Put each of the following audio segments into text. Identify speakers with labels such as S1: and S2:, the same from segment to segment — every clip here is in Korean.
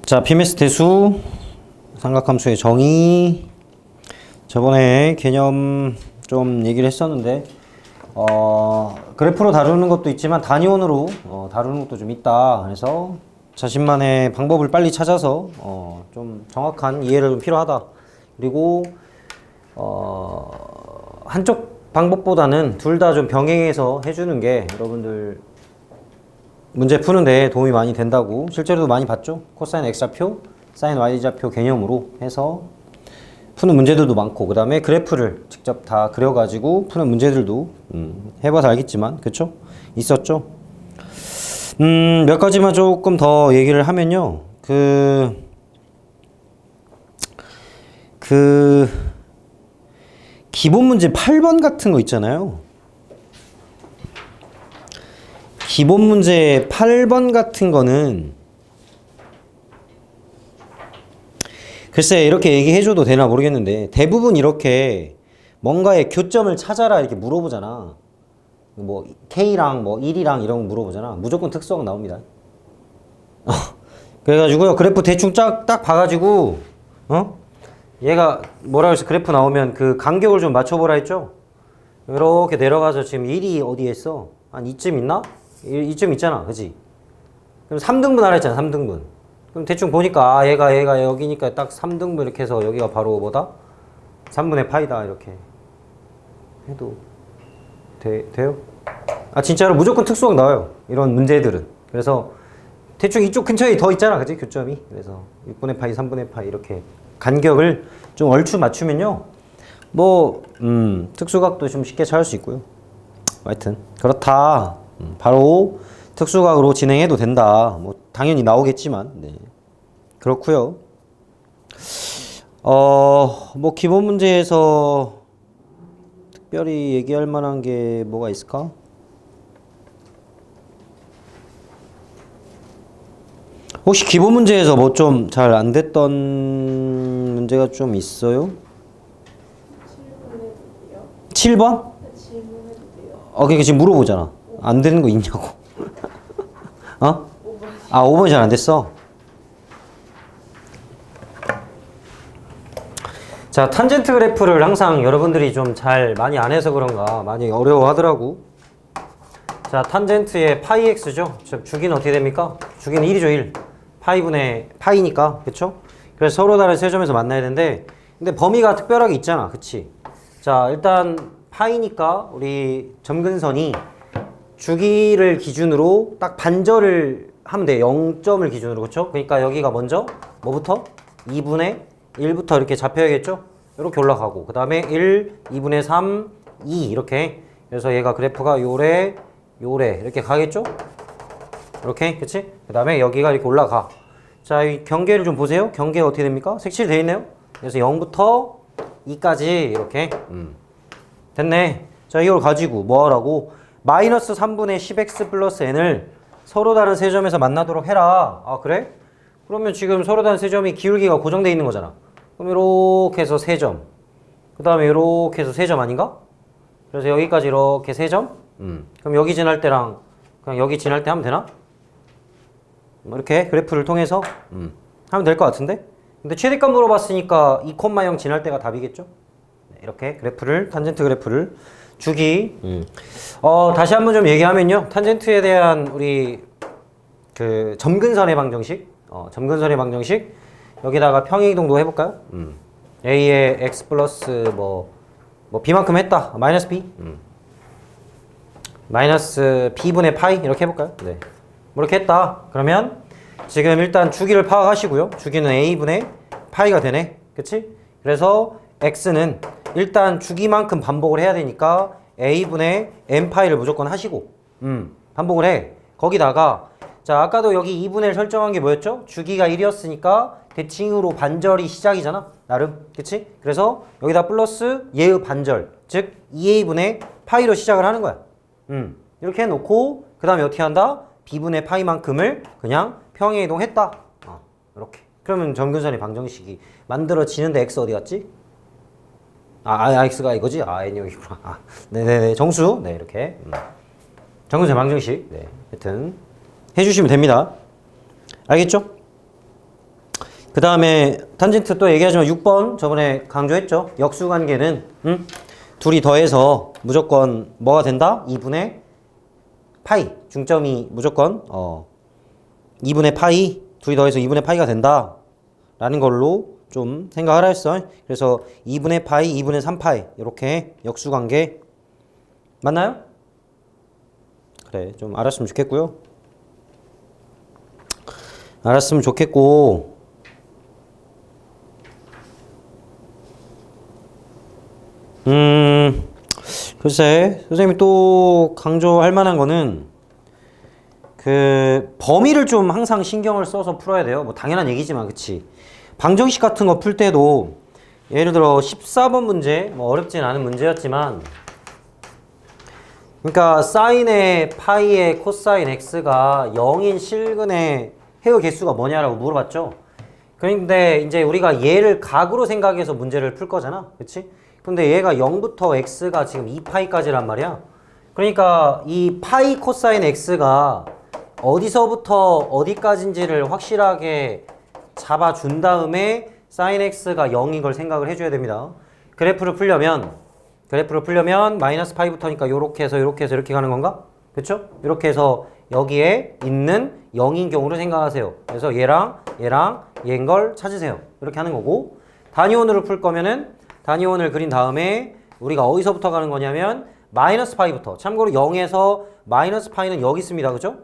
S1: 자, PMS 대수, 삼각함수의 정의. 저번에 개념 좀 얘기를 했었는데, 그래프로 다루는 것도 있지만 단위원으로 다루는 것도 좀 있다. 그래서 자신만의 방법을 빨리 찾아서 좀 정확한 이해를 좀 필요하다. 그리고 한쪽 방법보다는 둘 다 좀 병행해서 해주는 게 여러분들 문제 푸는데 도움이 많이 된다고 실제로도 많이 봤죠. 코사인 X좌표, 사인 Y좌표 개념으로 해서 푸는 문제들도 많고, 그 다음에 그래프를 직접 다 그려가지고 푸는 문제들도 해봐서 알겠지만 그쵸? 있었죠. 몇 가지만 조금 더 얘기를 하면요, 기본 문제 8번 같은 거 있잖아요. 기본 문제 8번 같은 거는 글쎄 이렇게 얘기해줘도 되나 모르겠는데, 대부분 이렇게 뭔가의 교점을 찾아라 이렇게 물어보잖아. 뭐 K랑 뭐 1이랑 이런 거 물어보잖아. 무조건 특수학 나옵니다. 그래가지고요, 그래프 대충 딱 봐가지고 얘가 뭐라고 해서 그래프 나오면 그 간격을 좀 맞춰보라 했죠. 이렇게 내려가서 지금 1이 어디에 있어? 한 이쯤 있나? 이쯤 있잖아, 그지? 그럼 3등분 하라 했잖아, 3등분. 그럼 대충 보니까 얘가 여기니까 딱 3등분 이렇게 해서 여기가 바로 뭐다? 3분의 파이다 이렇게 해도 돼요? 아, 진짜로 무조건 특수학 나와요, 이런 문제들은. 그래서 대충 이쪽 근처에 더 있잖아, 그지? 교점이. 그래서 6분의 파이, 3분의 파이 이렇게 간격을 좀 얼추 맞추면요, 뭐 특수각도 좀 쉽게 찾을 수 있고요. 하여튼 그렇다. 바로 특수각으로 진행해도 된다. 뭐 당연히 나오겠지만, 네. 그렇고요. 뭐 기본 문제에서 특별히 얘기할 만한 게 뭐가 있을까? 혹시 기본 문제에서 뭐 좀 잘 안 됐던 문제가 좀 있어요? 7번? 그러니까 지금 물어보잖아. 안 되는 거 있냐고. 아, 5번이 잘 안 됐어. 자, 탄젠트 그래프를 항상 여러분들이 좀 잘 많이 안 해서 그런가 많이 어려워하더라고. 자, 탄젠트의 파이 x죠. 즉 주기는 어떻게 됩니까? 주기는 1이죠, 1. 파이분의 파이니까, 그쵸? 그래서 서로 다른 세 점에서 만나야 되는데, 근데 범위가 특별하게 있잖아, 그치? 자, 일단 파이니까 우리 점근선이 주기를 기준으로 딱 반절을 하면 돼. 0점을 기준으로, 그쵸? 그러니까 여기가 먼저 뭐부터? 2분의 1부터 이렇게 잡혀야겠죠? 이렇게 올라가고, 그 다음에 1, 2분의 3, 2 이렇게. 그래서 얘가 그래프가 요래 이렇게 가겠죠? 이렇게, 그치? 그 다음에 여기가 이렇게 올라가. 자, 이 경계를 좀 보세요. 경계가 어떻게 됩니까? 색칠되어 있네요. 그래서 0부터 2까지 이렇게. 됐네. 자, 이걸 가지고 뭐 하라고? 마이너스 3분의 10x 플러스 n을 서로 다른 세 점에서 만나도록 해라. 아, 그래? 그러면 지금 서로 다른 세 점이 기울기가 고정되어 있는 거잖아. 그럼 이렇게 해서 세 점. 그 다음에 이렇게 해서 세 점 아닌가? 그래서 여기까지 이렇게 세 점? 그럼 여기 지날 때랑 그냥 여기 지날 때 하면 되나? 이렇게 그래프를 통해서 하면 될 것 같은데? 근데 최대값 물어봤으니까 2,0 지날 때가 답이겠죠? 네, 이렇게 그래프를, 탄젠트 그래프를 주기. 다시 한번 좀 얘기하면요, 탄젠트에 대한 우리 그 점근선의 방정식, 점근선의 방정식, 여기다가 평행이동도 해볼까요? a의 x 플러스 뭐 b만큼 했다, 마이너스 b, 마이너스 b분의 파이 이렇게 해볼까요? 네, 뭐 이렇게 했다. 그러면 지금 일단 주기를 파악하시고요. 주기는 a분의 파이가 되네, 그치? 그래서 x는 일단 주기만큼 반복을 해야 되니까 a분의 n파이를 무조건 하시고 반복을 해. 거기다가 자, 아까도 여기 2분의 1 설정한 게 뭐였죠? 주기가 1이었으니까 대칭으로 반절이 시작이잖아, 나름. 그치? 그래서 여기다 플러스 얘의 반절, 즉 2a분의 파이로 시작을 하는 거야. 이렇게 해놓고 그 다음에 어떻게 한다? b분의 파이만큼을 그냥 평행이동했다. 이렇게. 그러면 점근선의 방정식이 만들어지는데 x 어디 갔지? x가 이거지? n이 여기구나. 네네네, 정수. 네, 이렇게. 점근선의 방정식. 네, 하여튼 해주시면 됩니다. 알겠죠? 그 다음에 탄젠트 또 얘기하지만 6번 저번에 강조했죠. 역수관계는 둘이 더해서 무조건 뭐가 된다? 2분의 파이. 중점이 무조건 2분의 파이. 둘이 더해서 2분의 파이가 된다 라는 걸로 좀 생각하라 했어. 그래서 2분의 파이, 2분의 3파이 이렇게 역수관계 맞나요? 그래, 좀 알았으면 좋겠고요. 알았으면 좋겠고, 글쎄, 선생님이 또 강조할 만한 거는 그 범위를 좀 항상 신경을 써서 풀어야 돼요. 뭐 당연한 얘기지만, 그치? 방정식 같은 거 풀 때도 예를 들어 14번 문제, 뭐 어렵진 않은 문제였지만, 그러니까 사인의 파이의 코사인 x가 0인 실근의 해의 개수가 뭐냐라고 물어봤죠. 그런데 이제 우리가 얘를 각으로 생각해서 문제를 풀 거잖아. 그치? 근데 얘가 0부터 x가 지금 2파이까지란 말이야. 그러니까 이 파이 코사인 x가 어디서부터 어디까지인지를 확실하게 잡아준 다음에 사인 x가 0인 걸 생각을 해줘야 됩니다. 그래프를 풀려면 마이너스 파이부터니까 요렇게 해서 이렇게 가는 건가? 그쵸? 이렇게 해서 여기에 있는 0인 경우를 생각하세요. 그래서 얘랑 얘인 걸 찾으세요. 이렇게 하는 거고, 단위원으로 풀 거면은 단위원을 그린 다음에 우리가 어디서부터 가는 거냐면 마이너스 파이부터. 참고로 0에서 마이너스 파이는 여기 있습니다. 그죠?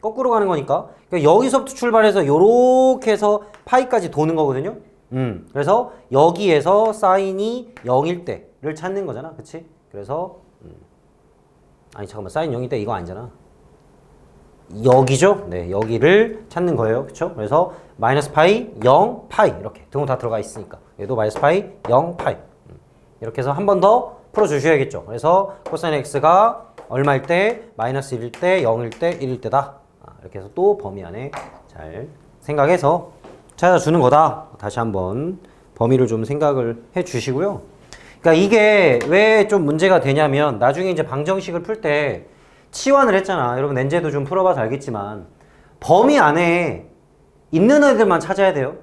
S1: 거꾸로 가는 거니까. 그러니까 여기서부터 출발해서 요렇게 해서 파이까지 도는 거거든요. 그래서 여기에서 사인이 0일 때를 찾는 거잖아. 그치? 그래서 아니 잠깐만, 사인 0일 때 이거 아니잖아. 여기죠? 네, 여기를 찾는 거예요. 그쵸? 그래서 마이너스 파이, 0, 파이 이렇게 등호 다 들어가 있으니까 얘도 마이너스 파이, 0, 파이 이렇게 해서 한 번 더 풀어주셔야겠죠. 그래서 코사인 x가 얼마일 때? 마이너스 1일 때, 0일 때, 1일 때다. 이렇게 해서 또 범위 안에 잘 생각해서 찾아주는 거다. 다시 한번 범위를 좀 생각을 해 주시고요. 그러니까 이게 왜 좀 문제가 되냐면 나중에 이제 방정식을 풀 때 치환을 했잖아. 여러분 렌제도 좀 풀어봐서 알겠지만 범위 안에 있는 애들만 찾아야 돼요.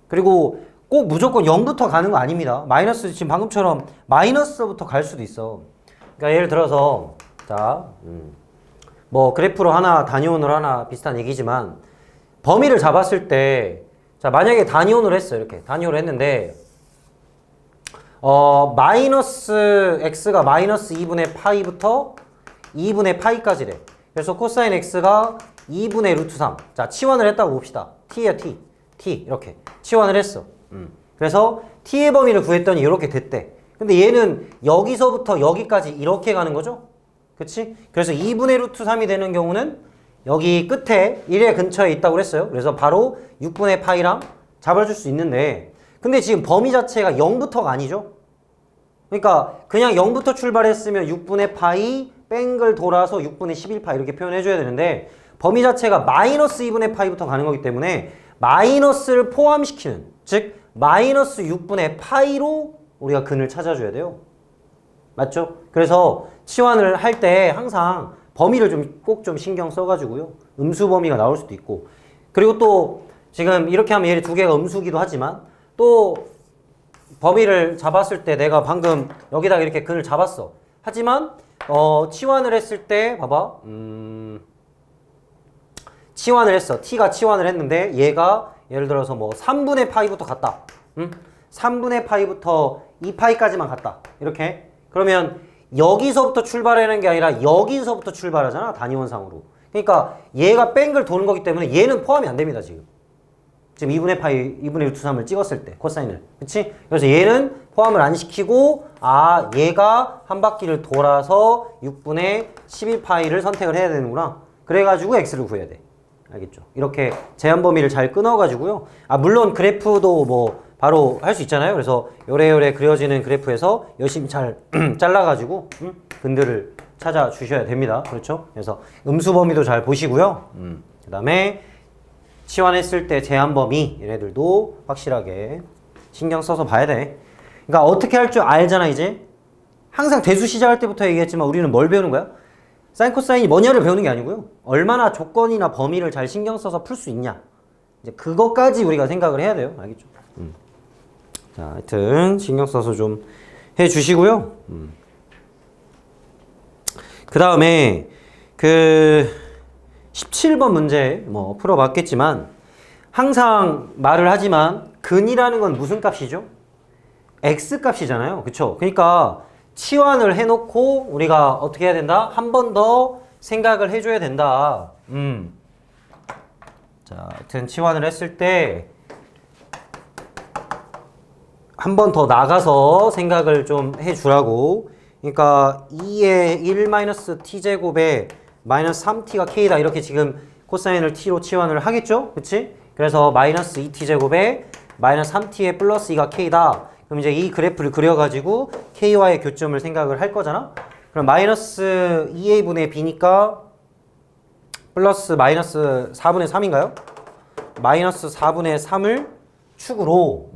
S1: 그리고 꼭 무조건 0부터 가는 거 아닙니다. 마이너스, 지금 방금처럼 마이너스부터 갈 수도 있어. 그러니까 예를 들어서 자, 뭐 그래프로 하나, 단위원으로 하나 비슷한 얘기지만 범위를 잡았을 때 자, 만약에 단위원으로 했어. 이렇게 단위원으로 했는데 마이너스 x가 마이너스 2분의 파이부터 2분의 파이까지래. 그래서 코사인 x가 2분의 루트 3. 자, 치환을 했다고 봅시다. t야 t. t 이렇게 치환을 했어. 그래서 t의 범위를 구했더니 이렇게 됐대. 근데 얘는 여기서부터 여기까지 이렇게 가는 거죠? 그치? 그래서 2분의 루트 3이 되는 경우는 여기 끝에 1의 근처에 있다고 그랬어요. 그래서 바로 6분의 파이랑 잡아줄 수 있는데, 근데 지금 범위 자체가 0부터가 아니죠? 그러니까 그냥 0부터 출발했으면 6분의 파이 뺑글 돌아서 6분의 11파이 이렇게 표현해줘야 되는데 범위 자체가 마이너스 2분의 파이부터 가는 거기 때문에 마이너스를 포함시키는, 즉 마이너스 6분의 파이로 우리가 근을 찾아줘야 돼요. 맞죠? 그래서 치환을 할 때 항상 범위를 좀 꼭 좀 신경 써가지고요. 음수 범위가 나올 수도 있고, 그리고 또 지금 이렇게 하면 얘 두 개가 음수기도 하지만 또 범위를 잡았을 때 내가 방금 여기다가 이렇게 근을 잡았어. 하지만 치환을 했을 때 봐봐. 치환을 했어. t가 치환을 했는데 얘가 예를 들어서 뭐 3분의 파이부터 갔다. 3분의 파이부터 2파이까지만 갔다. 이렇게. 그러면 여기서부터 출발하는 게 아니라 여기서부터 출발하잖아. 단위원상으로. 그러니까 얘가 뺑글 도는 거기 때문에 얘는 포함이 안 됩니다. 지금 2분의 파이, 2분의 루트 3을 찍었을 때 코사인을. 그치? 그래서 얘는 포함을 안 시키고 얘가 한 바퀴를 돌아서 6분의 11파이를 선택을 해야 되는구나. 그래가지고 x를 구해야 돼. 알겠죠? 이렇게 제한 범위를 잘 끊어가지고요. 물론 그래프도 뭐 바로 할 수 있잖아요. 그래서 요래요래 그려지는 그래프에서 열심히 잘 잘라가지고 근들을 찾아주셔야 됩니다. 그렇죠? 그래서 음수 범위도 잘 보시고요. 그 다음에 치환했을 때 제한 범위 얘네들도 확실하게 신경 써서 봐야 돼. 그러니까 어떻게 할 줄 알잖아 이제. 항상 대수 시작할 때부터 얘기했지만 우리는 뭘 배우는 거야? 사인 코사인이 뭐냐를 배우는 게 아니고요. 얼마나 조건이나 범위를 잘 신경 써서 풀 수 있냐. 이제 그것까지 우리가 생각을 해야 돼요. 알겠죠? 자, 하여튼 신경 써서 좀 해주시고요. 그 다음에 그 17번 문제 뭐 풀어봤겠지만 항상 말을 하지만 근이라는 건 무슨 값이죠? x 값이잖아요. 그쵸? 그러니까 치환을 해놓고 우리가 어떻게 해야 된다? 한 번 더 생각을 해줘야 된다. 자, 하여튼 치환을 했을 때 한 번 더 나가서 생각을 좀 해주라고. 그러니까 2의 1-t제곱에 마이너스 3t가 k다. 이렇게 지금 코사인을 t로 치환을 하겠죠? 그치? 그래서 마이너스 2t제곱에 마이너스 3t의 플러스 2가 k다. 그럼 이제 이 그래프를 그려가지고 k와의 교점을 생각을 할 거잖아? 그럼 마이너스 2a분의 b니까 플러스 마이너스 4분의 3인가요? 마이너스 4분의 3을 축으로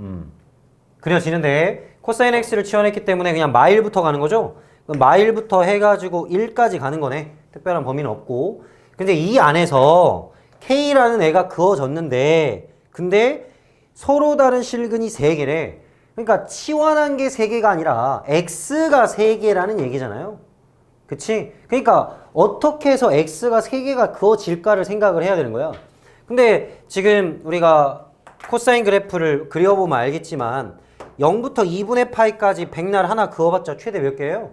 S1: 그려지는데 코사인 x를 치환했기 때문에 그냥 마일부터 가는 거죠? 그럼 마일부터 해가지고 1까지 가는 거네. 특별한 범위는 없고. 근데 이 안에서 k라는 애가 그어졌는데 근데 서로 다른 실근이 3개래. 그러니까 치환한 게 3개가 아니라 x가 3개라는 얘기잖아요. 그치? 그러니까 어떻게 해서 x가 3개가 그어질까를 생각을 해야 되는 거야. 근데 지금 우리가 코사인 그래프를 그려보면 알겠지만 0부터 2분의 파이까지 백날 하나 그어봤자 최대 몇 개예요?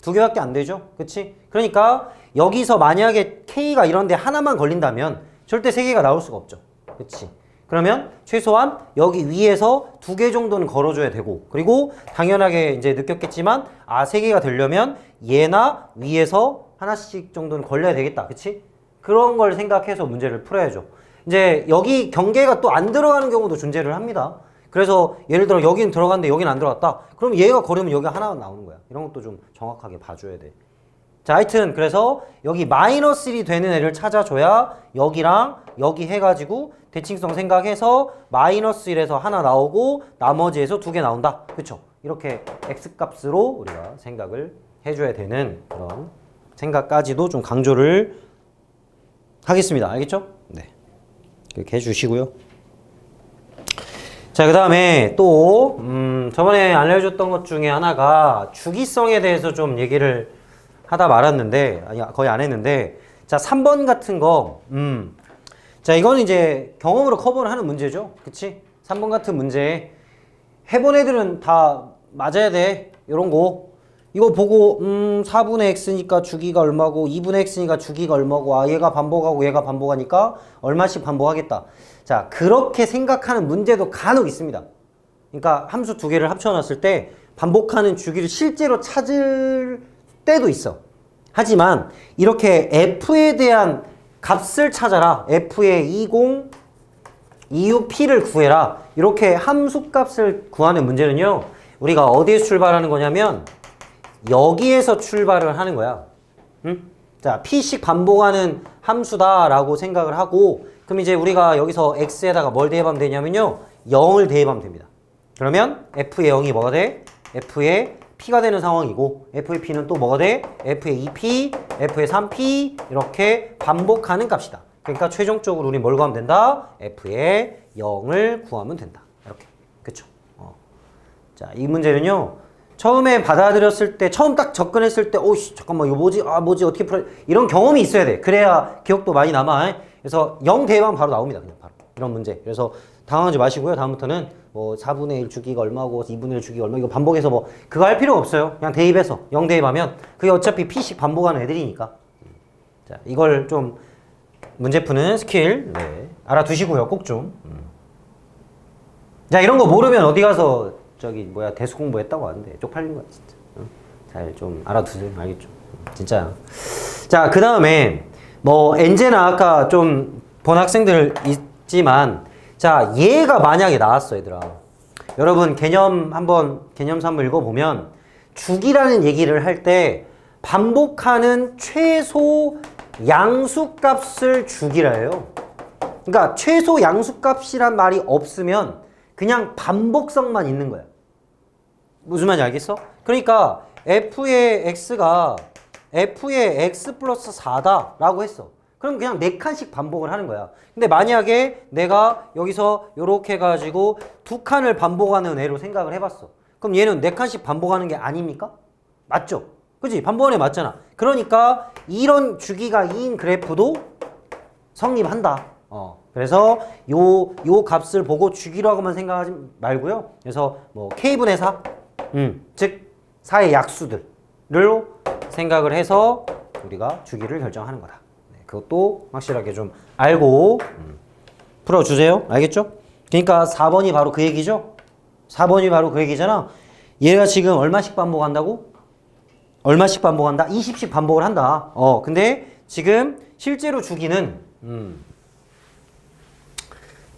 S1: 2개밖에 안 되죠? 그치? 그러니까 여기서 만약에 k가 이런데 하나만 걸린다면 절대 3개가 나올 수가 없죠. 그치? 그러면 최소한 여기 위에서 2개 정도는 걸어줘야 되고 그리고 당연하게 이제 느꼈겠지만 3개가 되려면 얘나 위에서 하나씩 정도는 걸려야 되겠다. 그치? 그런 걸 생각해서 문제를 풀어야죠. 이제 여기 경계가 또 안 들어가는 경우도 존재를 합니다. 그래서 예를 들어 여기는 들어갔는데 여기는 안 들어갔다. 그럼 얘가 걸으면 여기 하나만 나오는 거야. 이런 것도 좀 정확하게 봐줘야 돼. 자, 하여튼 그래서 여기 마이너스 1이 되는 애를 찾아줘야 여기랑 여기 해가지고 대칭성 생각해서 마이너스 1에서 하나 나오고 나머지에서 2개 나온다. 그쵸? 이렇게 x값으로 우리가 생각을 해줘야 되는 그런 생각까지도 좀 강조를 하겠습니다. 알겠죠? 네. 이렇게 해주시고요. 자, 그 다음에 또 저번에 알려줬던 것 중에 하나가 주기성에 대해서 좀 얘기를 하다 말았는데 아니 거의 안 했는데 자 3번 같은 거 자 이거는 이제 경험으로 커버를 하는 문제죠. 그치? 3번 같은 문제 해본 애들은 다 맞아야 돼. 요런 거 이거 보고 4분의 x니까 주기가 얼마고 2분의 x니까 주기가 얼마고 얘가 반복하고 얘가 반복하니까 얼마씩 반복하겠다. 자 그렇게 생각하는 문제도 간혹 있습니다. 그러니까 함수 2개를 합쳐놨을 때 반복하는 주기를 실제로 찾을 때도 있어. 하지만 이렇게 f에 대한 값을 찾아라. f의 20, 26p를 구해라. 이렇게 함수값을 구하는 문제는요. 우리가 어디에서 출발하는 거냐면 여기에서 출발을 하는 거야. 응? 자, p씩 반복하는 함수다라고 생각을 하고 그럼 이제 우리가 여기서 x에다가 뭘 대입하면 되냐면요. 0을 대입하면 됩니다. 그러면 f의 0이 뭐가 돼? f의 p가 되는 상황이고 f의 p는 또 뭐가 돼? f의 2p, f의 3p 이렇게 반복하는 값이다. 그러니까 최종적으로 우리 뭘 구하면 된다? f의 0을 구하면 된다. 이렇게. 그쵸? 자, 이 문제는요. 처음에 받아들였을 때, 처음 딱 접근했을 때, 오씨, 잠깐만, 이거 뭐지? 뭐지? 어떻게 풀어? 이런 경험이 있어야 돼. 그래야 기억도 많이 남아. 그래서 0 대입하면 바로 나옵니다. 그냥 바로. 이런 문제. 그래서 당황하지 마시고요. 다음부터는 뭐 4분의 1 주기가 얼마고 2분의 1 주기가 얼마 이거 반복해서 뭐 그거 할 필요 없어요. 그냥 대입해서 0 대입하면 그게 어차피 p씩 반복하는 애들이니까. 자, 이걸 좀 문제 푸는 스킬 네. 알아두시고요. 꼭 좀. 자, 이런 거 모르면 어디 가서 저기 뭐야 대수 공부했다고 하는데 쪽팔린 거야 진짜. 잘 좀 알아두세요. 알겠죠? 진짜. 자, 그 다음에 뭐 엔제나 아까 좀 본 학생들 있지만 자, 얘가 만약에 나왔어, 얘들아. 여러분, 개념사 한번 읽어보면, 주기라는 얘기를 할 때, 반복하는 최소 양수값을 주기라 해요. 그러니까, 최소 양수값이란 말이 없으면, 그냥 반복성만 있는 거야. 무슨 말인지 알겠어? 그러니까, f의 x가 f의 x 플러스 4다 라고 했어. 그럼 그냥 4칸씩 반복을 하는 거야. 근데 만약에 내가 여기서 요렇게 해가지고 2칸을 반복하는 애로 생각을 해봤어. 그럼 얘는 4칸씩 반복하는 게 아닙니까? 맞죠? 그치? 반복하는 애 맞잖아. 그러니까 이런 주기가 2인 그래프도 성립한다. 그래서 요 값을 보고 주기라고만 생각하지 말고요. 그래서 뭐 K분의 4, 즉 4의 약수들로 생각을 해서 우리가 주기를 결정하는 거다. 네, 그것도 확실하게 좀 알고 풀어주세요. 알겠죠? 그러니까 4번이 바로 그 얘기죠? 4번이 바로 그 얘기잖아. 얘가 지금 얼마씩 반복한다고? 얼마씩 반복한다? 20씩 반복을 한다. 근데 지금 실제로 주기는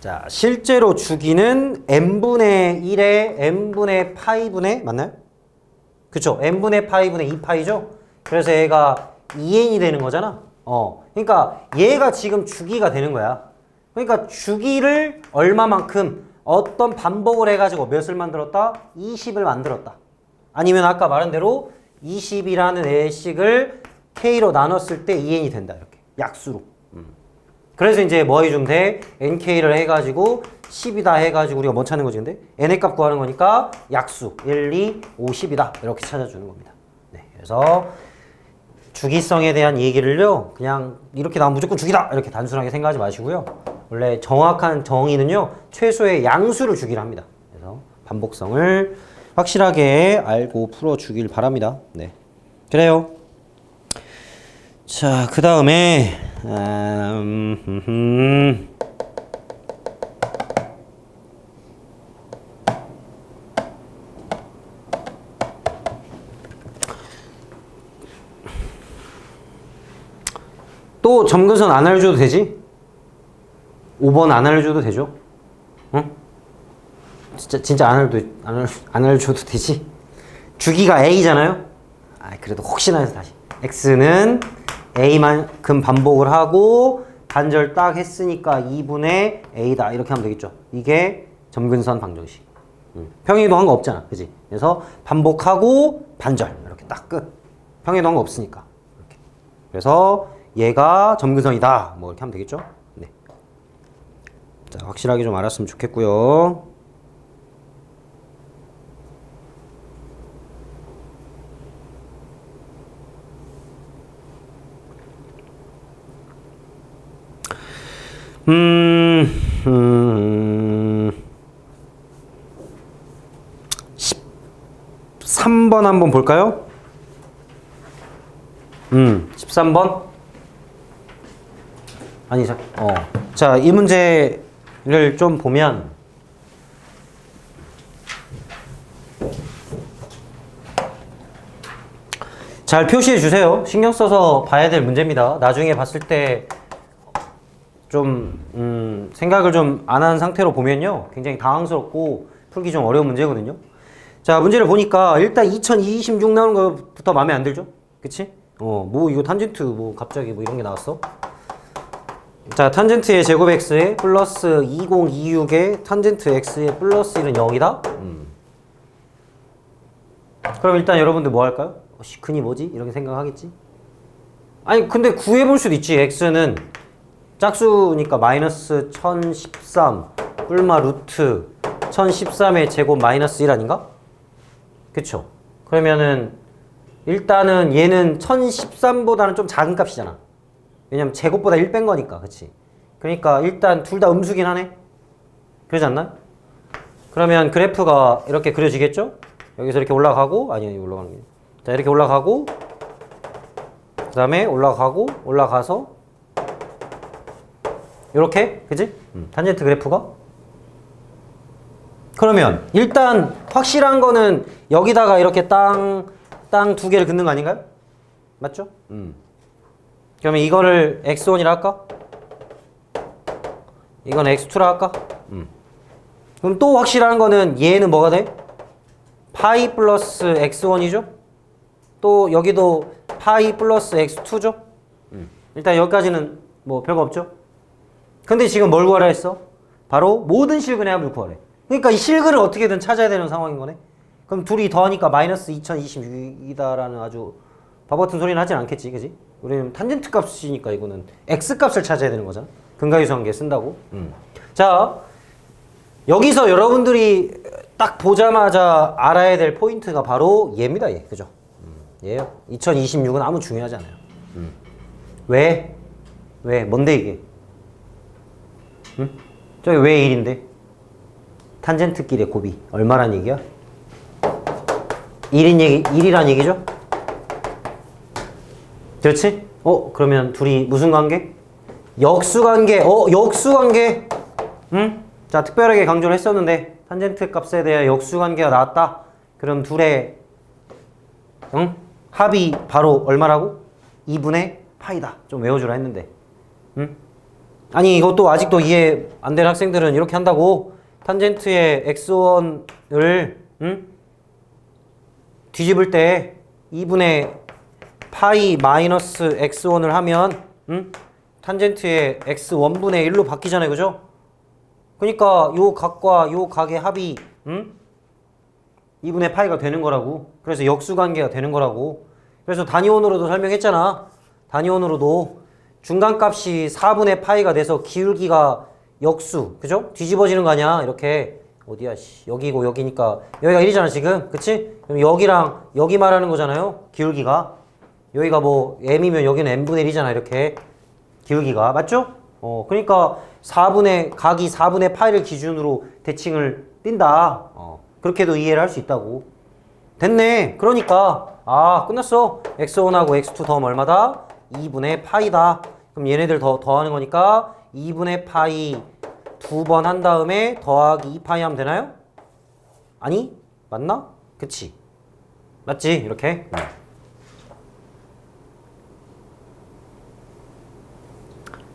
S1: 자, 실제로 주기는 n분의 1에 n분의 파이분의 맞나요? 그쵸? n분의 파이분의 2파이죠? 그래서 얘가 2n이 되는 거잖아. 그러니까 얘가 지금 주기가 되는 거야. 그러니까 주기를 얼마만큼 어떤 반복을 해가지고 몇을 만들었다? 20을 만들었다. 아니면 아까 말한 대로 20이라는 애식을 K로 나눴을 때 2n이 된다. 이렇게 약수로. 그래서 이제 뭐 해주면 돼? nk를 해가지고 10이다 해가지고 우리가 뭐 찾는 거지 근데? n의 값 구하는 거니까 약수 1, 2, 5, 10이다 이렇게 찾아주는 겁니다. 네, 그래서 주기성에 대한 얘기를요 그냥 이렇게 나오면 무조건 주기다 이렇게 단순하게 생각하지 마시고요. 원래 정확한 정의는요 최소의 양수를 주기를 합니다. 그래서 반복성을 확실하게 알고 풀어주길 바랍니다. 네, 그래요. 자, 그 다음에 또 점근선 안 알려줘도 되지? 5번 안 알려줘도 되죠? 응? 진짜 안 알려줘도 되지? 주기가 A잖아요? 그래도 혹시나 해서 다시 X는 A만큼 반복을 하고 반절 딱 했으니까 2분의 A다 이렇게 하면 되겠죠. 이게 점근선 방정식. 평행이동한 거 없잖아, 그지? 그래서 반복하고 반절 이렇게 딱 끝. 평행이동한 거 없으니까 이렇게. 그래서 얘가 점근선이다 뭐 이렇게 하면 되겠죠. 네. 자, 확실하게 좀 알았으면 좋겠고요. 음, 13번 한번 볼까요? 13번? 아니, 자, 이 문제를 좀 보면, 잘 표시해 주세요. 신경 써서 봐야 될 문제입니다. 나중에 봤을 때, 좀 생각을 좀 안 한 상태로 보면요 굉장히 당황스럽고 풀기 좀 어려운 문제거든요. 자, 문제를 보니까 일단 2026 나오는 것부터 마음에 안 들죠? 그치? 뭐 이거 탄젠트 뭐 갑자기 뭐 이런 게 나왔어? 자, 탄젠트의 제곱 x에 플러스 2026의 탄젠트 x에 플러스 1은 0이다? 그럼 일단 여러분들 뭐 할까요? 근이 뭐지? 이렇게 생각하겠지? 아니 근데 구해볼 수도 있지. x는 짝수니까 마이너스 1013 뿔마 루트 1013의 제곱 마이너스 1 아닌가? 그쵸? 그러면은 일단은 얘는 1013보다는 좀 작은 값이잖아. 왜냐면 제곱보다 1 뺀 거니까. 그치? 그러니까 일단 둘 다 음수긴 하네? 그러지 않나? 그러면 그래프가 이렇게 그려지겠죠? 여기서 이렇게 올라가고 아니 올라가는 게 자 이렇게 올라가고 그 다음에 올라가고 올라가서 요렇게 그지? 탄젠트 그래프가 그러면 일단 확실한 거는 여기다가 이렇게 땅 두 개를 긋는 거 아닌가요? 맞죠? 그러면 이거를 x1이라 할까? 이건 x2라 할까? 그럼 또 확실한 거는 얘는 뭐가 돼? 파이 플러스 x1이죠? 또 여기도 파이 플러스 x2죠? 일단 여기까지는 뭐 별거 없죠? 근데 지금 뭘 구하라 했어? 바로 모든 실근의 합을 구하래. 그러니까 이 실근을 어떻게든 찾아야 되는 상황인 거네? 그럼 둘이 더하니까 마이너스 2026이다라는 아주 바보 같은 소리는 하진 않겠지, 그지? 우리는 탄젠트 값이니까 이거는 x 값을 찾아야 되는 거잖아. 근각유사관계 쓴다고. 자, 여기서 여러분들이 딱 보자마자 알아야 될 포인트가 바로 얘입니다. 얘. 그죠? 얘요. 2026은 아무 중요하지 않아요. 왜? 왜? 뭔데 이게? 저기 왜 1인데? 탄젠트끼리의 곱이 얼마란 얘기야? 1이란 얘기죠? 그렇지? 그러면 둘이 무슨 관계? 역수관계. 역수관계. 응? 자, 특별하게 강조를 했었는데 탄젠트 값에 대해 역수관계가 나왔다. 그럼 둘의 합이 바로 얼마라고? 2분의 파이다. 좀 외워주라 했는데. 응? 아니 이것도 아직도 이해 안 되는 학생들은 이렇게 한다고. 탄젠트의 x1을 뒤집을 때 2분의 파이 마이너스 x1을 하면 탄젠트의 x1분의 1로 바뀌잖아요. 그죠? 그러니까 요 각과 요 각의 합이 2분의 파이가 되는 거라고. 그래서 역수관계가 되는 거라고. 그래서 단위원으로도 설명했잖아. 단위원으로도 중간값이 4분의 파이가 돼서 기울기가 역수. 그죠? 뒤집어지는 거 아니야. 이렇게. 어디야, 씨. 여기고 여기니까. 여기가 1이잖아, 지금. 그치? 그럼 여기랑 여기 말하는 거잖아요. 기울기가. 여기가 뭐 m이면 여기는 n분의 1이잖아. 이렇게. 기울기가. 맞죠? 그러니까 각이 4분의 파이를 기준으로 대칭을 띈다. 그렇게도 이해를 할 수 있다고. 됐네. 그러니까 끝났어. x1하고 x2 더하면 얼마다? 2분의 파이다. 그럼 얘네들 더하는 거니까 2분의 파이 2번 한 다음에 더하기 2파이 하면 되나요? 아니? 맞나? 그치? 맞지? 이렇게.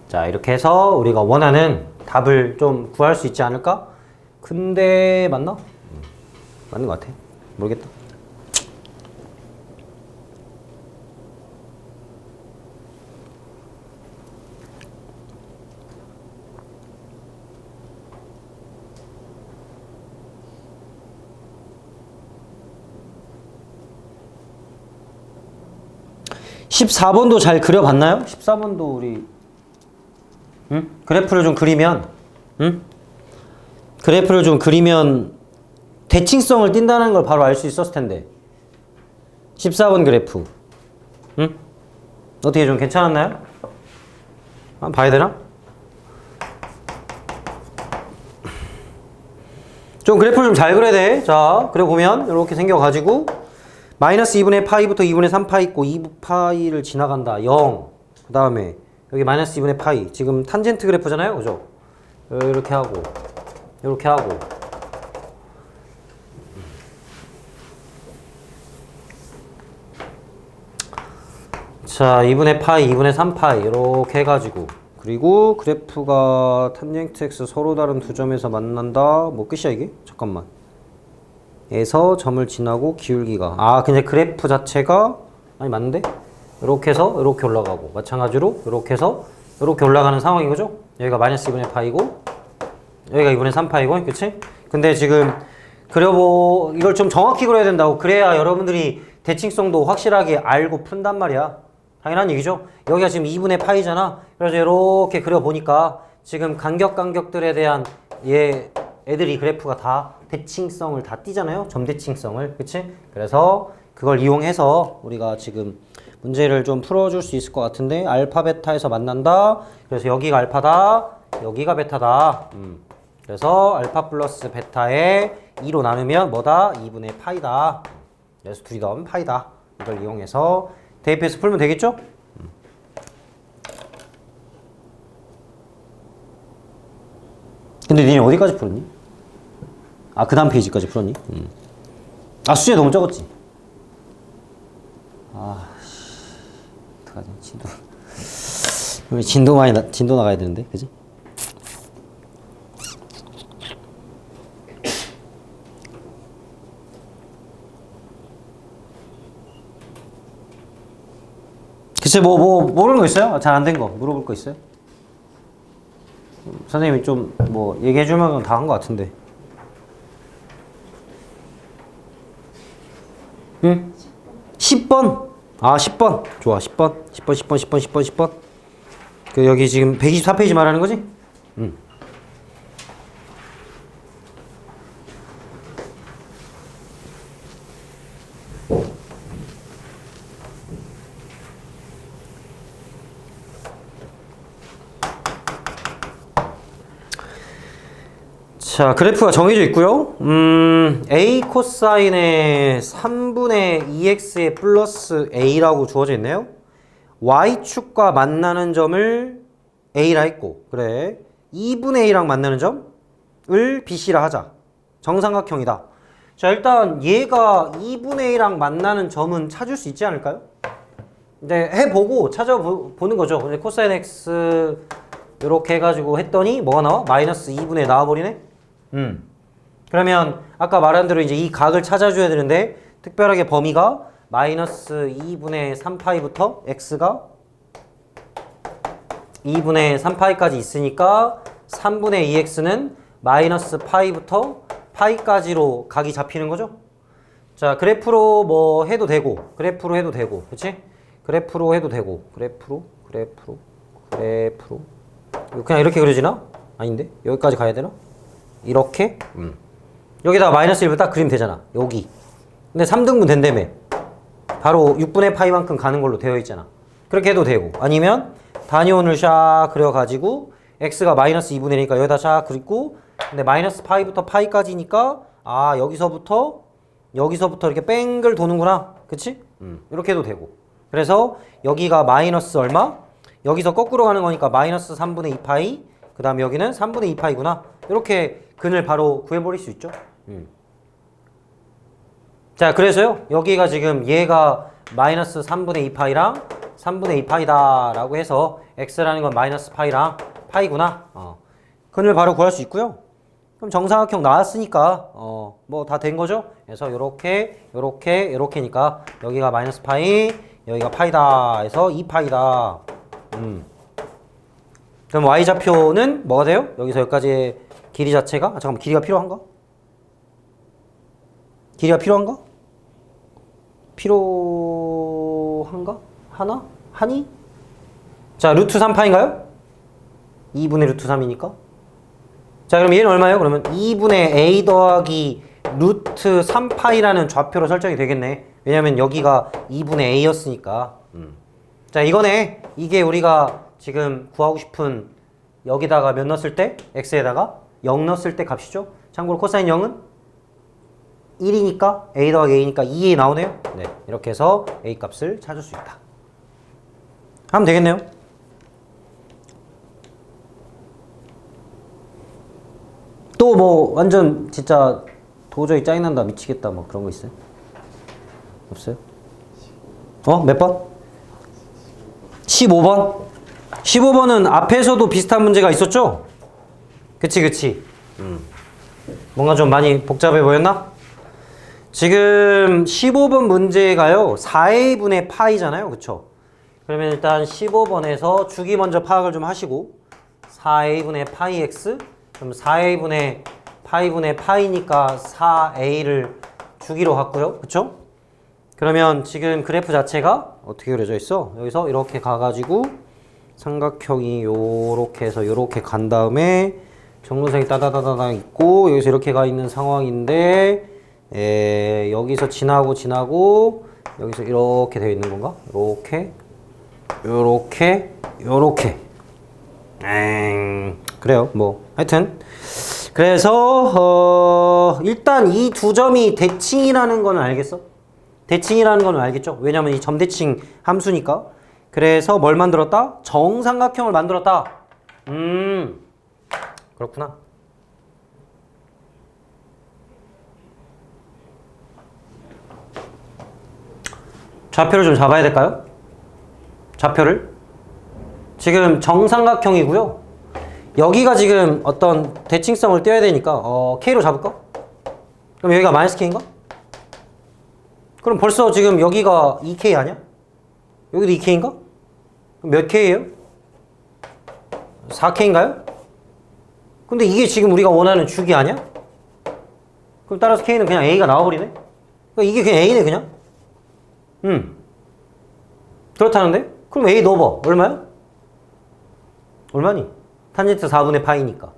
S1: 자, 이렇게 해서 우리가 원하는 답을 좀 구할 수 있지 않을까? 근데 맞나? 맞는 것 같아. 모르겠다. (14번도) 잘 그려봤나요? 14번도 우리 그래프를 좀 그리면 그래프를 좀 그리면 대칭성을 띈다는 걸 바로 알 수 있었을 텐데. 14번 그래프 어떻게 좀 괜찮았나요? 한번 봐야 되나? 좀 그래프를 좀 잘 그려야 돼. 자, 그래 보면 이렇게 생겨가지고 마이너스 2분의 파이부터 2분의 3파이 있고 2파이를 지나간다. 0. 그 다음에 여기 마이너스 2분의 파이. 지금 탄젠트 그래프잖아요. 그죠? 이렇게 하고 이렇게 하고 자, 2분의 파이, 2분의 3파이 이렇게 해가지고 그리고 그래프가 탄젠트 x 서로 다른 두 점에서 만난다. 뭐 끝이야 이게? 잠깐만. 에서 점을 지나고 기울기가 근데 그래프 자체가 아니 맞는데? 이렇게 해서 이렇게 올라가고 마찬가지로 이렇게 해서 이렇게 올라가는 상황인 거죠? 여기가 마이너스 2분의 파이고 여기가 2분의 3파이고 그치? 근데 지금 이걸 좀 정확히 그려야 된다고. 그래야 여러분들이 대칭성도 확실하게 알고 푼단 말이야. 당연한 얘기죠? 여기가 지금 2분의 파이잖아. 그래서 이렇게 그려보니까 지금 간격들에 대한 애들이 그래프가 다 대칭성을 다 띠잖아요. 점대칭성을. 그치? 그래서 그걸 이용해서 우리가 지금 문제를 좀 풀어줄 수 있을 것 같은데 알파 베타에서 만난다. 그래서 여기가 알파다. 여기가 베타다. 그래서 알파 플러스 베타에 2로 나누면 뭐다? 2분의 파이다. 그래서 둘이 더하면 파이다. 이걸 이용해서 대입해서 풀면 되겠죠? 근데 니네 어디까지 풀었니? 그 다음 페이지까지 풀었니? 수준이 너무 적었지? 어떡하지? 진도 나가야 되는데, 그지? 글쎄, 모르는 거 있어요? 잘 안 된 거, 물어볼 거 있어요? 선생님이 좀, 얘기해주면 다 한 거 같은데. 응? 10번? 아, 10번. 좋아, 10번. 10번, 10번, 10번, 10번, 10번. 그, 여기 지금 124페이지 말하는 거지? 자, 그래프가 정해져 있고요. A 코사인의 3분의 2x의 플러스 a라고 주어져 있네요. y축과 만나는 점을 a라 했고, 그래. 2분의 a랑 만나는 점을 bc라 하자. 정삼각형이다. 자, 일단 얘가 2분의 a랑 만나는 점은 찾을 수 있지 않을까요? 이제 해보고 찾아보는 거죠. 근데 코사인 x 이렇게 해가지고 했더니 뭐가 나와? 마이너스 2분의 나와버리네? 그러면 아까 말한 대로 이제 이 각을 찾아줘야 되는데 특별하게 범위가 마이너스 2분의 3파이부터 x가 2분의 3파이까지 있으니까 3분의 2x는 마이너스 파이부터 파이까지로 각이 잡히는 거죠. 자, 그래프로 뭐 해도 되고 그래프로 해도 되고 그치? 그래프로 해도 되고 그래프로 그냥 이렇게 그려지나? 아닌데? 여기까지 가야 되나? 이렇게? 여기다가 마이너스 1분 딱 그리면 되잖아. 여기. 근데 3등분 된다며. 바로 6분의 파이만큼 가는 걸로 되어 있잖아. 그렇게 해도 되고. 아니면 단위원을 샥 그려가지고 x가 마이너스 2분의 1이니까 여기다 샥 그리고 근데 마이너스 파이부터 파이까지니까 아 여기서부터 이렇게 뺑글 도는구나. 그치? 이렇게 해도 되고. 그래서 여기가 마이너스 얼마? 여기서 거꾸로 가는 거니까 마이너스 3분의 2파이 그 다음에 여기는 3분의 2파이구나. 이렇게 근을 바로 구해버릴 수 있죠. 자, 그래서요. 여기가 지금 얘가 마이너스 3분의 2파이랑 3분의 2파이다 라고 해서 x라는 건 마이너스 파이랑 파이구나. 근을 바로 구할 수 있고요. 그럼 정사각형 나왔으니까 뭐 다 된 거죠. 그래서 요렇게니까 여기가 마이너스 파이 여기가 파이다 해서 2파이다. 그럼 y좌표는 뭐가 돼요? 여기서 여기까지의 길이 자체가 잠깐만 길이가 필요한가? 필요한가? 하나? 하니? 자, 루트 3파인가요? 2분의 루트 3이니까. 자, 그럼 얘는 얼마예요? 그러면 2분의 a 더하기 루트 3파이라는 좌표로 설정이 되겠네. 왜냐면 여기가 2분의 a였으니까. 자, 이거네. 이게 우리가 지금 구하고 싶은 여기다가 몇 넣었을 때? x에다가 0 넣었을 때 값이죠. 참고로 코사인 0은 1이니까 a 더하기 a니까 2에 나오네요. 네, 이렇게 해서 a 값을 찾을 수 있다. 하면 되겠네요. 또 뭐 완전 진짜 도저히 짜증난다 미치겠다 뭐 그런 거 있어요? 없어요? 몇 번? 15번? 15번은 앞에서도 비슷한 문제가 있었죠? 그치. 뭔가 좀 많이 복잡해 보였나? 지금 15번 문제가요 4a분의 파이잖아요. 그쵸? 그러면 일단 15번에서 주기 먼저 파악을 좀 하시고 4a분의 파이 x 그럼 4a분의 파이분의 파이니까 4a를 주기로 갔고요. 그쵸? 그러면 지금 그래프 자체가 어떻게 그려져 있어? 여기서 이렇게 가가지고 삼각형이 요렇게 해서 요렇게 간 다음에 정근선이 따다다다다 있고 여기서 이렇게 가 있는 상황인데 여기서 지나고 여기서 이렇게 되어 있는 건가? 요렇게 그래요. 뭐 하여튼 그래서 일단 이 두 점이 대칭이라는 거는 알겠어? 대칭이라는 거는 알겠죠? 왜냐면 이 점대칭 함수니까. 그래서 뭘 만들었다? 정삼각형을 만들었다. 그렇구나. 좌표를 좀 잡아야 될까요? 좌표를. 지금 정삼각형이고요. 여기가 지금 어떤 대칭성을 띄어야 되니까 K로 잡을까? 그럼 여기가 마이너스 K인가? 그럼 벌써 지금 여기가 2K 아니야? 여기도 2K인가? 그럼 몇 K예요? 4K인가요? 근데 이게 지금 우리가 원하는 주기 아니야? 그럼 따라서 K는 그냥 A가 나와버리네? 그러니까 이게 그냥 A네 그냥? 그렇다는데? 그럼 A 넣어봐. 얼마야? 얼마니? 탄젠트 4분의 파이니까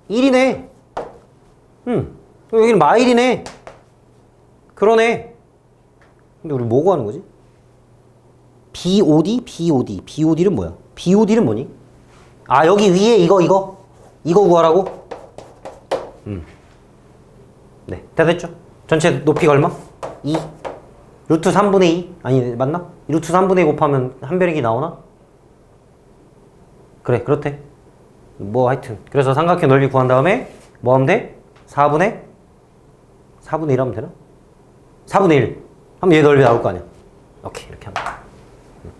S1: 1이네. 여기는 마일이네. 그러네. 근데 우리 뭐 구하는 거지? BOD? BOD. BOD는 뭐야? BOD는 뭐니? 아, 여기 위에 이거 구하라고? 네, 다 됐죠? 전체 높이가 얼마? 2. 루트 3분의 2? 아니, 맞나? 루트 3분의 2 곱하면 한 별이기 나오나? 그래, 그렇대. 뭐 하여튼 그래서 삼각형 넓이 구한 다음에 뭐 하면 돼? 4분의 1 하면 되나? 4분의 1 하면 얘 넓이 나올 거 아니야. 오케이, 이렇게 하면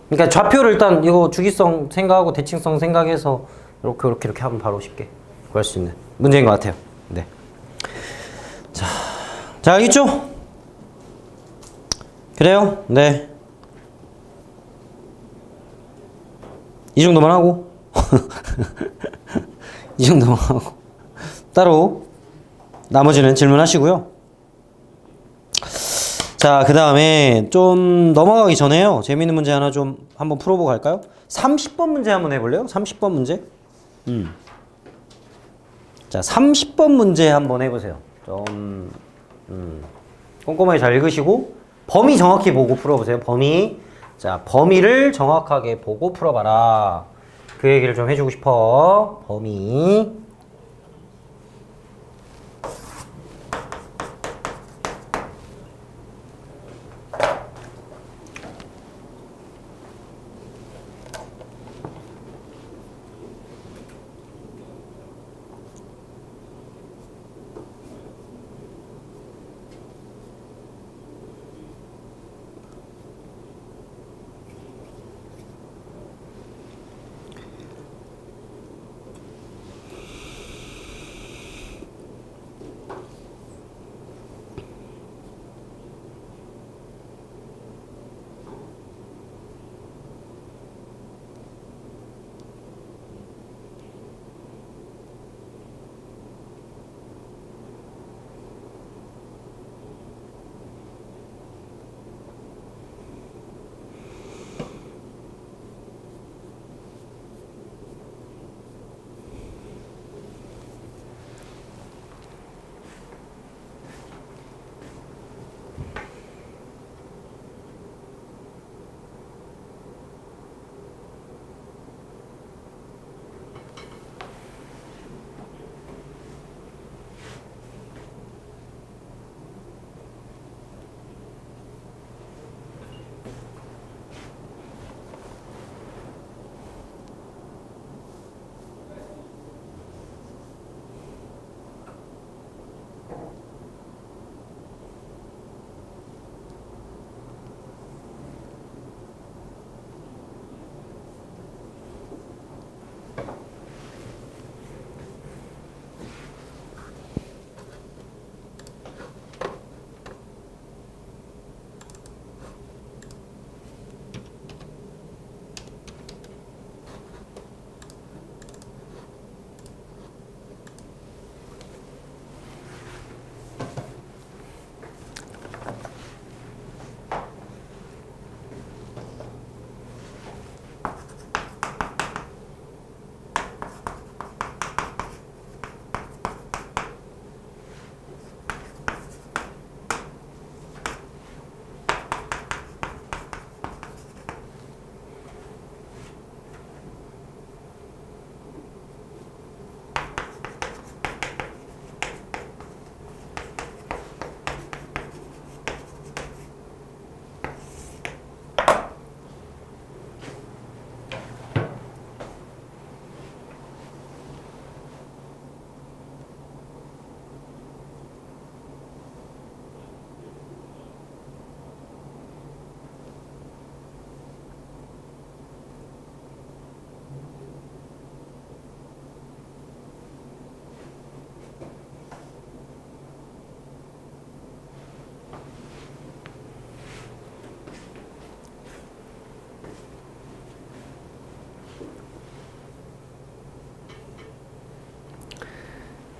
S1: 그러니까 좌표를 일단 이거 주기성 생각하고 대칭성 생각해서 이렇게 하면 바로 쉽게 구할 수 있는 문제인 것 같아요. 네. 자, 알겠죠? 그래요? 네. 이 정도만 하고 이 정도만 하고 따로 나머지는 질문하시고요. 자, 그 다음에 좀 넘어가기 전에요. 재밌는 문제 하나 좀 한번 풀어보고 갈까요? 30번 문제 한번 해볼래요? 30번 문제? 자, 30번 문제 한번 해보세요. 좀 꼼꼼하게 잘 읽으시고 범위 정확히 보고 풀어보세요. 범위. 자, 범위를 정확하게 보고 풀어봐라. 그 얘기를 좀 해주고 싶어. 범위.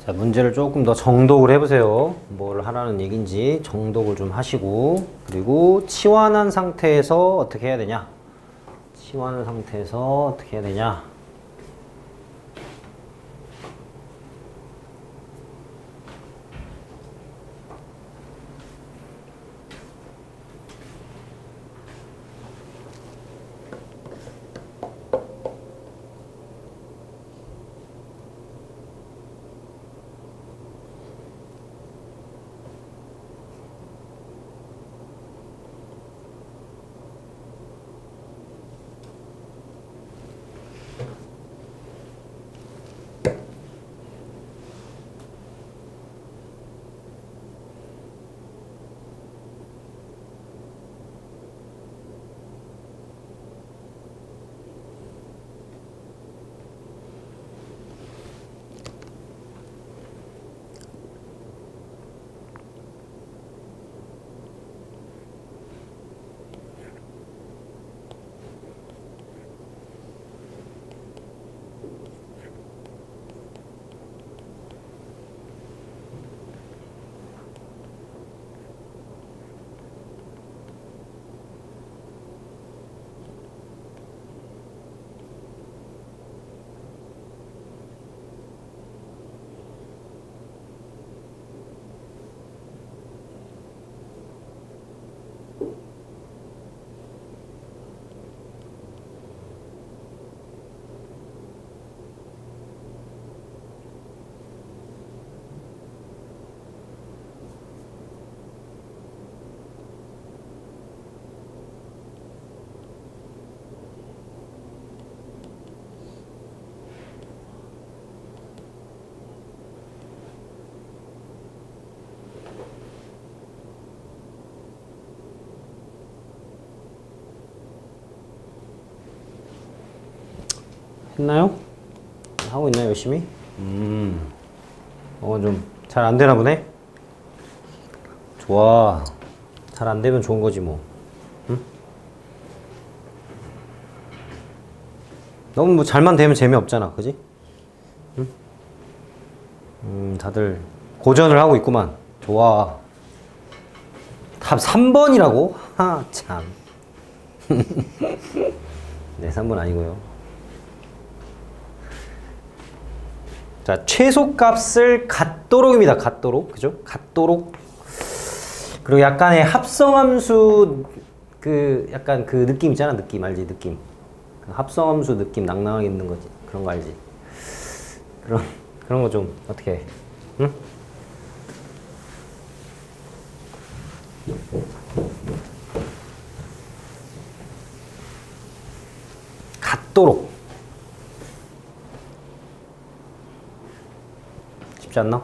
S1: 자, 문제를 조금 더 정독을 해보세요. 뭘 하라는 얘기인지 정독을 좀 하시고, 그리고 치환한 상태에서 어떻게 해야 되냐? 씌워놓은 상태에서 어떻게 해야 되냐. 했나요? 하고 있나요, 열심히? 좀 잘 안 되나 보네? 좋아. 잘 안 되면 좋은 거지, 뭐. 응? 너무 뭐 잘만 되면 재미없잖아, 그지? 응? 다들 고전을 하고 있구만. 좋아. 답 3번이라고? 하, 참. 네, 3번 아니고요. 자, 최소값을 갖도록입니다. 갖도록. 그죠? 갖도록. 그리고 약간의 합성함수, 약간 그 느낌 있잖아. 느낌 알지? 느낌. 그 합성함수 느낌 낭낭하게 있는 거지. 그런 거 알지? 그런 거 좀, 어떻게 해? 응? 갖도록. 쉽지 않나?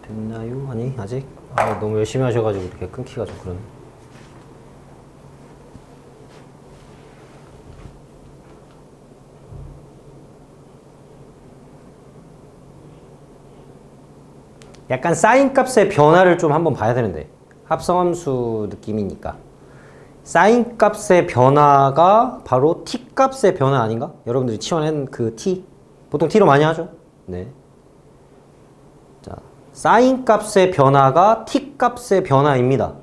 S1: 됐나요? 아니, 아직? 너무 열심히 하셔가지고 이렇게 끊기가 좀 그러네. 약간 사인 값의 변화를 좀 한번 봐야 되는데. 합성함수 느낌이니까. 사인 값의 변화가 바로 t 값의 변화 아닌가? 여러분들이 치환한 그 t. 보통 t로 많이 하죠? 네. 자, 사인 값의 변화가 t 값의 변화입니다.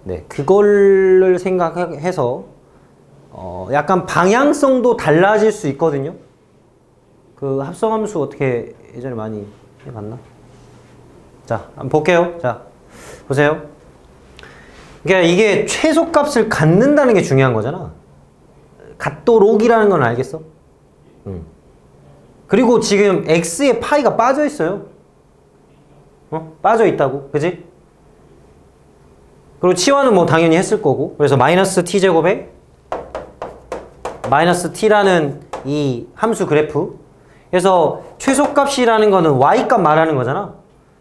S1: 네, 그걸 생각해서 약간 방향성도 달라질 수 있거든요. 그 합성함수 어떻게 예전에 많이 해봤나? 자, 한번 볼게요. 자, 보세요. 그러니까 이게 최소값을 갖는다는 게 중요한 거잖아. 갖도록이라는 건 알겠어? 그리고 지금 x의 파이가 빠져 있어요. 빠져 있다고. 그지? 그리고 치환은 뭐 당연히 했을 거고. 그래서 마이너스 t제곱에 마이너스 t라는 이 함수 그래프. 그래서 최소값이라는 거는 y값 말하는 거잖아.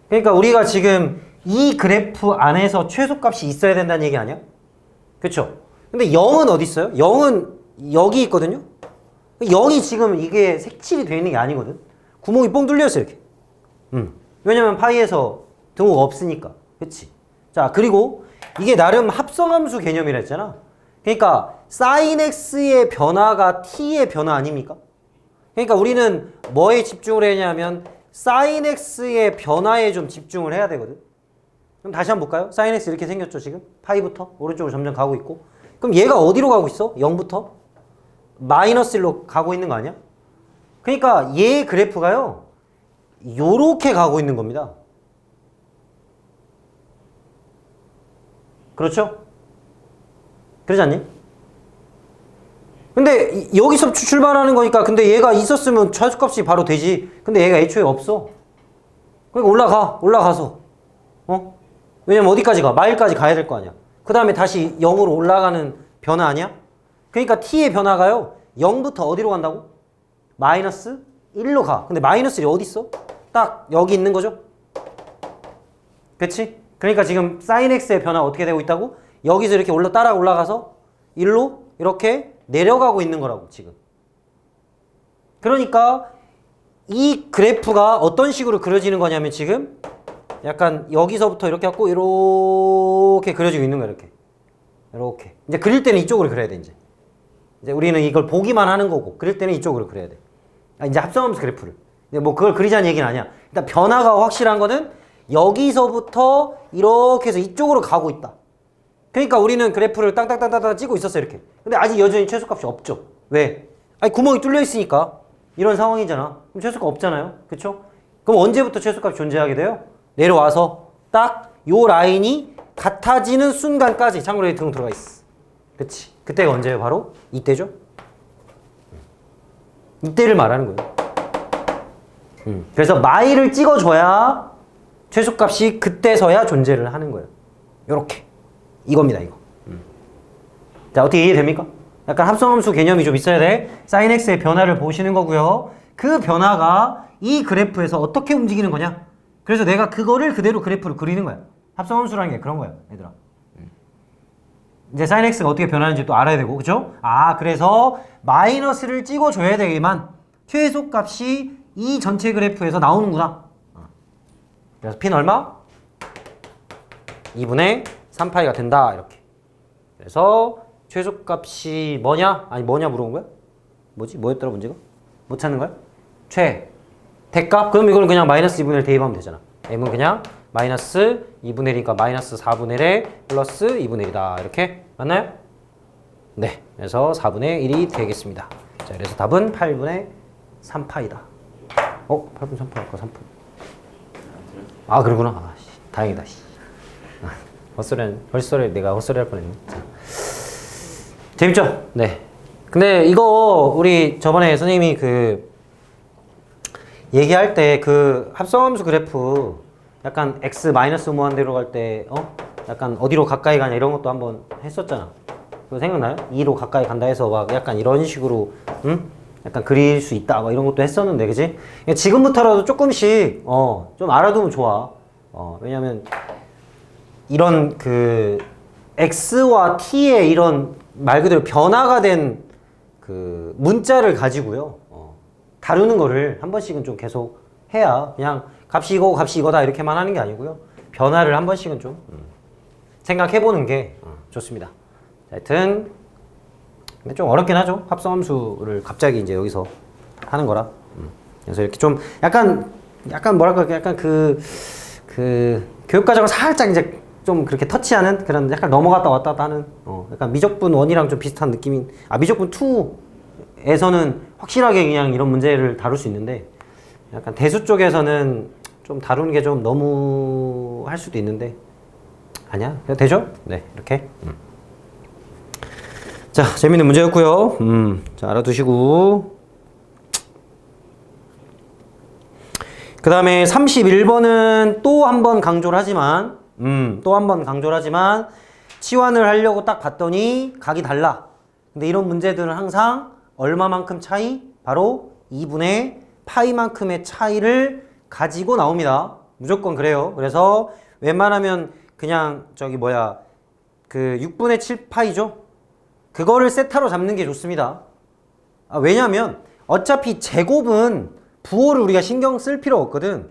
S1: 그러니까 우리가 지금 이 그래프 안에서 최소값이 있어야 된다는 얘기 아니야? 그쵸? 근데 0은 어디 있어요? 0은 여기 있거든요? 0이 지금 이게 색칠이 되어 있는 게 아니거든? 구멍이 뻥 뚫려 있어, 이렇게. 왜냐면 파이에서 등호가 없으니까. 그치? 자, 그리고 이게 나름 합성함수 개념이라 했잖아. 그러니까 sin x의 변화가 t의 변화 아닙니까? 그러니까 우리는 뭐에 집중을 해야 하냐면 sin x의 변화에 좀 집중을 해야 되거든. 그럼 다시 한번 볼까요? sin x 이렇게 생겼죠, 지금? 파이부터 오른쪽으로 점점 가고 있고. 그럼 얘가 어디로 가고 있어? 0부터? 마이너스 1로 가고 있는 거 아니야? 그러니까 얘 그래프가요, 요렇게 가고 있는 겁니다. 그렇죠? 그러지 않니? 근데 여기서 출발하는 거니까, 근데 얘가 있었으면 최소값이 바로 되지. 근데 얘가 애초에 없어. 그러니까 올라가서. 왜냐면 어디까지 가? 마일까지 가야 될 거 아니야. 그 다음에 다시 0으로 올라가는 변화 아니야? 그러니까 t의 변화가요, 0부터 어디로 간다고? 마이너스 1로 가. 근데 마이너스 1이 어디 있어? 딱 여기 있는 거죠? 그치? 그러니까 지금 sin x의 변화 어떻게 되고 있다고? 여기서 이렇게 따라 올라가서 1로 이렇게 내려가고 있는 거라고, 지금. 그러니까 이 그래프가 어떤 식으로 그려지는 거냐면 지금 약간 여기서부터 이렇게 갖고 이렇게 그려지고 있는 거야, 이렇게. 이렇게. 이제 그릴 때는 이쪽으로 그려야 돼, 이제 우리는 이걸 보기만 하는 거고, 그릴 때는 이쪽으로 그려야 돼. 이제 합성함수 그래프를. 뭐 그걸 그리자는 얘기는 아니야. 일단 변화가 확실한 거는 여기서부터 이렇게 해서 이쪽으로 가고 있다. 그러니까 우리는 그래프를 땅땅땅땅 찍고 있었어, 이렇게. 근데 아직 여전히 최소값이 없죠. 왜? 아니, 구멍이 뚫려 있으니까. 이런 상황이잖아. 그럼 최소값 없잖아요. 그쵸? 그럼 언제부터 최소값이 존재하게 돼요? 내려와서 딱 요 라인이 같아지는 순간까지. 참고로 여기 등 들어가 있어. 그치? 그때가 언제예요? 바로 이때죠? 이때를 말하는 거예요. 그래서 마일을 찍어줘야 최소값이 그때서야 존재를 하는 거예요. 요렇게. 이겁니다, 이거. 자, 어떻게 이해됩니까? 약간 합성함수 개념이 좀 있어야 돼. sin x의 변화를 보시는 거고요. 그 변화가 이 그래프에서 어떻게 움직이는 거냐? 그래서 내가 그거를 그대로 그래프로 그리는 거야. 합성함수라는 게 그런 거야, 얘들아. 이제 sin x가 어떻게 변하는지 또 알아야 되고, 그죠? 아, 그래서 마이너스를 찍어줘야 되기만 최소값이 이 전체 그래프에서 나오는구나. 그래서 p는 얼마? 2분의 3파이가 된다, 이렇게. 그래서 최소값이 뭐냐? 아니, 뭐냐 물어본 거야? 뭐지? 뭐였더라, 문제가? 못 찾는 거야? 대값? 그럼 이거는 그냥 마이너스 2분의 1 대입하면 되잖아. m은 그냥 마이너스 2분의 1이니까 마이너스 4분의 1 플러스 2분의 1이다. 이렇게. 맞나요? 네. 그래서 4분의 1이 되겠습니다. 자, 그래서 답은 8분의 3파이다. 8분 3파 아까 3분. 아, 그러구나. 아, 다행이다. 헛소리 내가 헛소리 할 뻔했네. 자. 재밌죠? 네. 근데 이거 우리 저번에 선생님이 얘기할 때 합성함수 그래프 약간 x 마이너스 무한대로 갈 때 약간 어디로 가까이 가냐 이런 것도 한번 했었잖아. 그거 생각나요? 2로 가까이 간다 해서 막 약간 이런 식으로 약간 그릴 수 있다 막 이런 것도 했었는데, 그지? 지금부터라도 조금씩 좀 알아두면 좋아. 왜냐면 이런 x와 t의 이런 말 그대로 변화가 된 문자를 가지고요, 다루는 거를 한 번씩은 좀 계속 해야, 그냥 값이 이거고 값이 이거다 이렇게만 하는 게 아니고요, 변화를 한 번씩은 좀 생각해보는 게 좋습니다. 하여튼 근데 좀 어렵긴 하죠. 합성함수를 갑자기 이제 여기서 하는 거라. 그래서 이렇게 좀 약간 뭐랄까, 약간 교육과정을 살짝 이제 좀 그렇게 터치하는 그런, 약간 넘어갔다 왔다 갔다 하는, 약간 미적분 1이랑 좀 비슷한 느낌인, 미적분 2에서는 확실하게 그냥 이런 문제를 다룰 수 있는데, 약간 대수 쪽에서는 좀 다루는 게 좀 너무 할 수도 있는데 아니야. 그냥 되죠? 네, 이렇게. 자, 재밌는 문제였고요. 자, 알아두시고. 그 다음에 31번은 또 한 번 강조를 하지만, 치환을 하려고 딱 봤더니 각이 달라. 근데 이런 문제들은 항상 얼마만큼 차이? 바로 2분의 파이만큼의 차이를 가지고 나옵니다. 무조건 그래요. 그래서 웬만하면 그냥 그 6분의 7 파이죠? 그거를 세타로 잡는 게 좋습니다. 왜냐면 어차피 제곱은 부호를 우리가 신경 쓸 필요 없거든.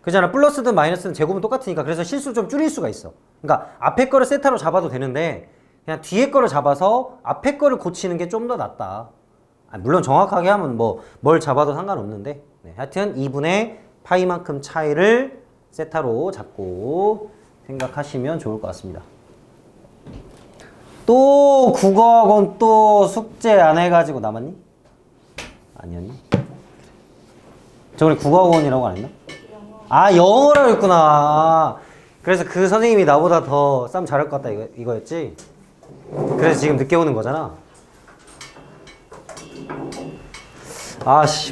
S1: 그잖아. 플러스든 마이너스든 제곱은 똑같으니까. 그래서 실수를 좀 줄일 수가 있어. 그러니까 앞에 거를 세타로 잡아도 되는데 그냥 뒤에 거를 잡아서 앞에 거를 고치는 게 좀 더 낫다. 물론 정확하게 하면 뭘 잡아도 상관없는데, 네, 하여튼 2분의 파이만큼 차이를 세타로 잡고 생각하시면 좋을 것 같습니다. 또 국어학원 또 숙제 안 해가지고 남았니? 아니었니? 저번에 국어학원이라고 안 했나? 영어라고 했구나. 그래서 그 선생님이 나보다 더 싸움 잘할 것 같다 이거였지? 그래서 지금 늦게 오는 거잖아.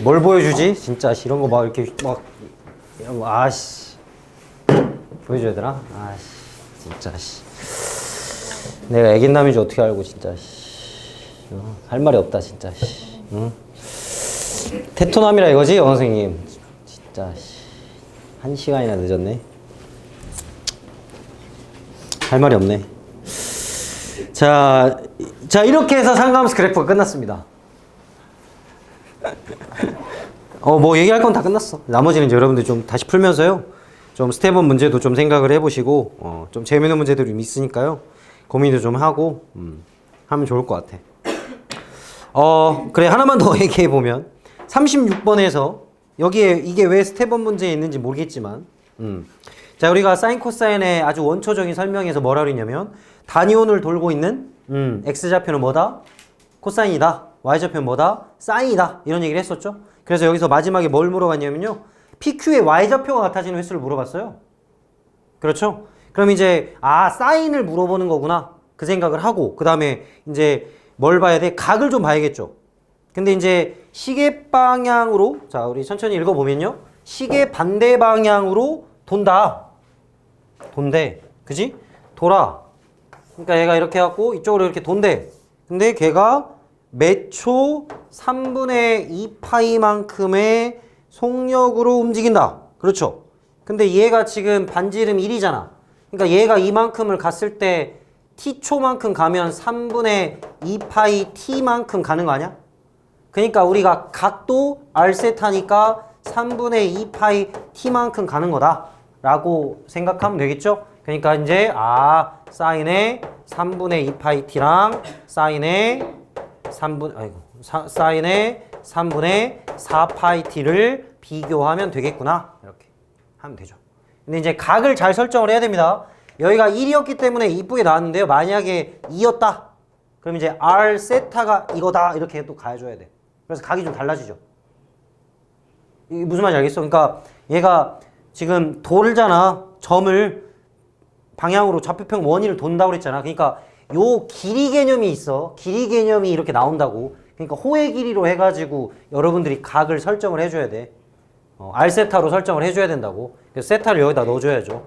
S1: 뭘 보여주지? 진짜 이런 거 막 이렇게 이런 거 보여줘야 되나? 진짜 내가 애긴남인지 어떻게 알고 진짜 할 말이 없다 진짜. 응? 테토남이라 이거지 영어 선생님. 진짜 1시간이나 늦었네. 할 말이 없네. 자 이렇게 해서 상가함수 그래프가 끝났습니다. 얘기할 건 다 끝났어. 나머지는 이제 여러분들 좀 다시 풀면서요. 좀 스텝 1 문제도 좀 생각을 해보시고, 좀 재미있는 문제들이 좀 있으니까요. 고민도 좀 하고, 하면 좋을 것 같아. 그래, 하나만 더 얘기해보면, 36번에서, 여기에 이게 왜 스텝 1 문제에 있는지 모르겠지만, 자, 우리가 사인 코사인의 아주 원초적인 설명에서 뭐라 그랬냐면, 단위원을 돌고 있는, x좌표는 뭐다? 코사인이다. y좌표는 뭐다? 사인이다. 이런 얘기를 했었죠. 그래서 여기서 마지막에 뭘 물어봤냐면요. PQ의 y좌표가 같아지는 횟수를 물어봤어요. 그렇죠? 그럼 이제 사인을 물어보는 거구나. 그 생각을 하고 그 다음에 이제 뭘 봐야 돼? 각을 좀 봐야겠죠. 근데 이제 시계 방향으로 자 우리 천천히 읽어보면요. 시계 반대 방향으로 돈다. 돈대. 그지? 돌아. 그러니까 얘가 이렇게 해갖고 이쪽으로 이렇게 돈대. 근데 걔가 몇 초 3분의 2파이만큼의 속력으로 움직인다. 그렇죠? 근데 얘가 지금 반지름 1이잖아. 그러니까 얘가 이만큼을 갔을 때 t초만큼 가면 3분의 2파이 t만큼 가는 거 아니야? 그러니까 우리가 각도 r세타니까 3분의 2파이 t만큼 가는 거다. 라고 생각하면 되겠죠? 그러니까 이제 사인의 3분의 2파이 t랑 사인의 3분의 4파이 t를 비교하면 되겠구나. 이렇게 하면 되죠. 근데 이제 각을 잘 설정을 해야 됩니다. 여기가 1이었기 때문에 이쁘게 나왔는데요. 만약에 2였다. 그럼 이제 r 세타가 이거다. 이렇게 또 가해줘야 돼. 그래서 각이 좀 달라지죠. 이게 무슨 말인지 알겠어? 그러니까 얘가 지금 돌잖아. 점을 방향으로 좌표평 원위를 돈다고 그랬잖아. 그러니까 요 길이 개념이 있어. 길이 개념이 이렇게 나온다고. 그러니까 호의 길이로 해가지고 여러분들이 각을 설정을 해줘야 돼. R세타로 설정을 해줘야 된다고. 그래서 세타를 여기다 넣어줘야죠.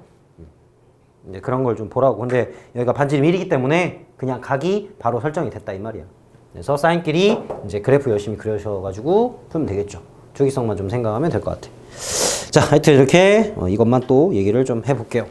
S1: 이제 그런 걸 좀 보라고. 근데 여기가 반지름 1이기 때문에 그냥 각이 바로 설정이 됐다 이 말이야. 그래서 사인끼리 이제 그래프 열심히 그려셔가지고 풀면 되겠죠. 주기성만 좀 생각하면 될 것 같아. 자, 하여튼 이렇게 이것만 또 얘기를 좀 해볼게요.